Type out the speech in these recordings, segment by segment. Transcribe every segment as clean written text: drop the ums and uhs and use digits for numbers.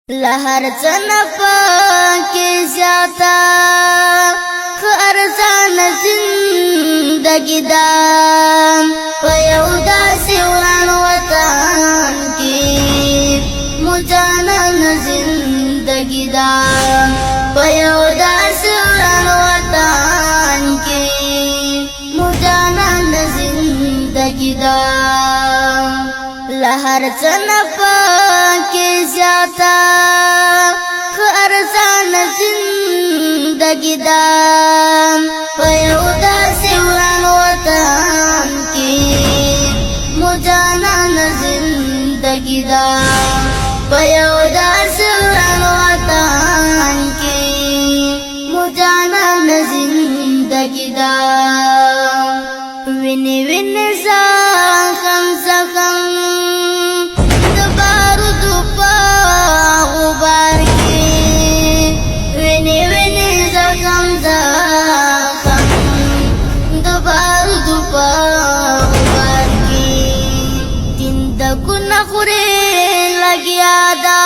لهر څنپا کې زیاتا خرزان زندگی دا په یو داسې وران وطن کې مجانن زندگی دا په یو داسې وران وطن کې مجانن زندگی دا لهر څنپا کې زیاتا خرزان زندگی دا په یو داسې وران وطن کې مجانن زندگی دا په یو داسې وران وطن کې مجانن زندگی دا ویني ویني زخم زخم دا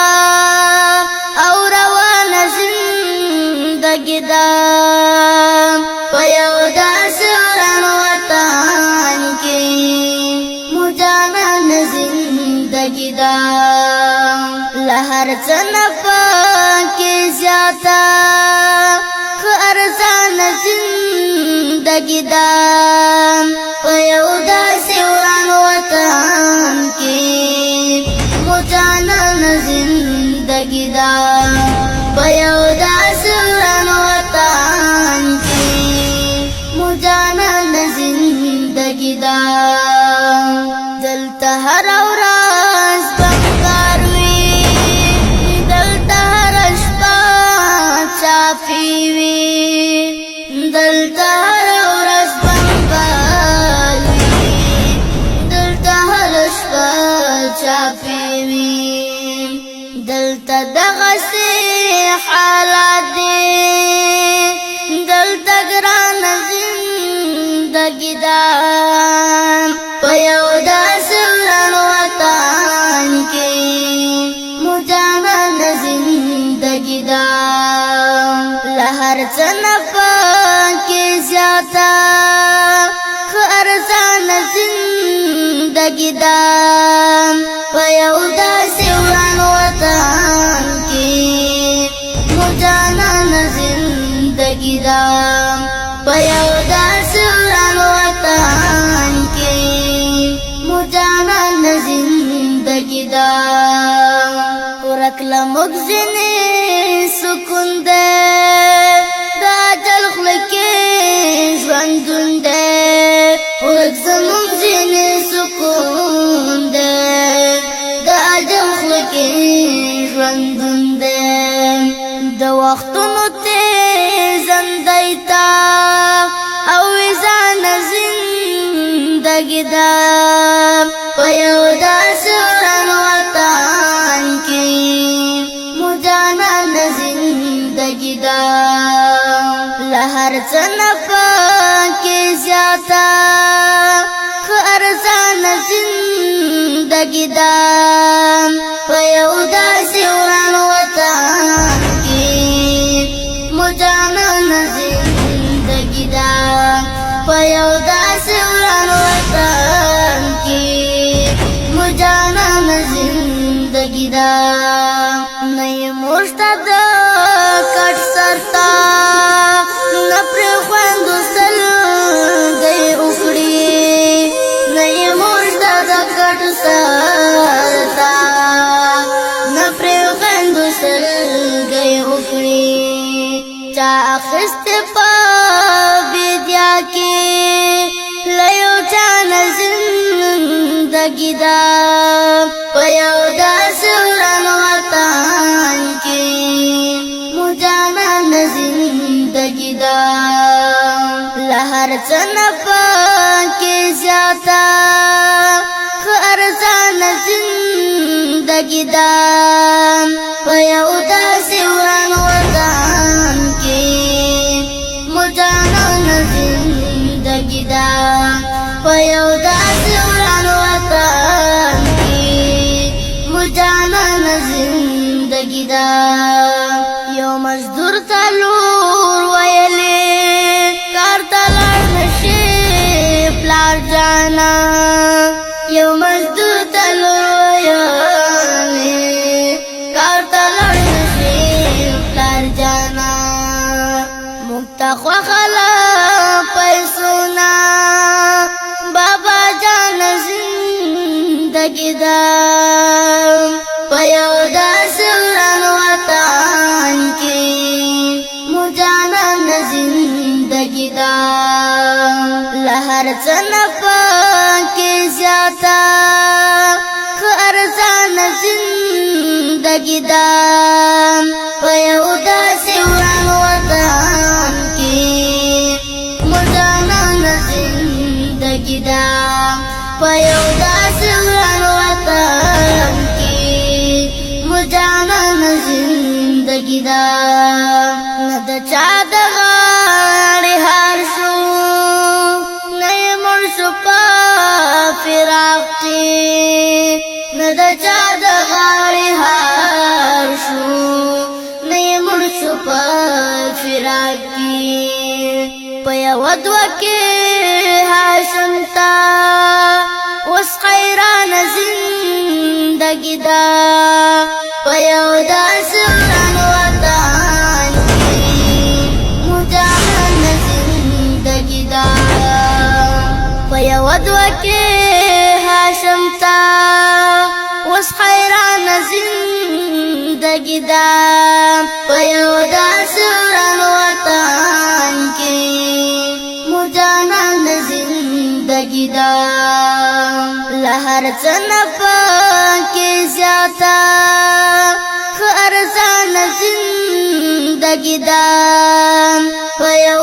او روان زندگی دا په یو داسې وران وطن کې مجانن زندگی دا لهر څنپا کې زیاتا خرزان زندگی دا په یو داسې وران وطن کې مجانن زندگی دا په یو داسې وران وطن کې مجانن زندگی دا دلته هر ورځ بمکار وي دلته هر شپه چاپی وي دلته هر ورځ بمکار وي دلته هر شپه چاپی وي دلته دغسې حالات دي دلته ګران زندگی دا په یو داسې وران وطن کې مجانن زندگی دا لهر څنپا کې زیاتا خرزان زندگی دا په یو داسې وران وطن کې مجانن زندگی دا په یو داسې وران وطن کې مجانن زندگی دا ورک لموږ ځینې سکون دی دا اجل خوله کې ژوندون دی ورک زموږ ځینې سکون دی دا اجل خوله کې ژوندون دی د وختونو تېزندی تا او ویزان زندگی دا په یو داسې وران وطن کې مجانن زندگی دا لهر څنپا کې زیاتا خرزان زندگی دا په یو داسې وران وطن کې مجانن زندگی دا په یو داسې وران وطن کې مجانن زندگی دا نه یې موږ ته د کټ سرتا نه پرېښوندو سلګۍ وکړي نه یې موږ ته د کټ سرتا نه پرېښوندو سلګۍ وکړي چا اخیستې په بیدیا کې له یو چا نه زندگی دا په یو داسې وران وطن کې مجانن زندگی دا لهر څنپا کې زیاتا خرزان زندگی دا په یو داسې وران وطن کې مجانن زندگی دا په یو داسې وران وطن کې مجانن زندگی زندگی دا یو مزدور تلور ویلی کار تلار نشی پلار جانا یو مزدور تلور ویلی کار تلار نشی پلار جانا مکتا خوخلا پیسونا بابا جانا زندگی دا پیو دا سوران وطن کی مجانان زندگی دا لہر چنپا کی زیادہ خرزان زندگی دا پیو دا سوران وطن کی مجانان زندگی دا پیو دا سوران وطن جانان زندگی دا ند چا د غاړې هار شو نه مړ شو په فراق کې ند چا د غاړې هار شو نه مړ شو په فراق کې په یو دوه کې هاشم تا اوس خیران زندگی دا پیو دا سوران وطن کی مجاہن زندگی دا پیو دو کے ہاشم تا اس خیران زندگی دا پیو دا سوران وطن کی مجاہن زندگی دا لہر چنپا کی زیادہ خرزان زندگی دا پیو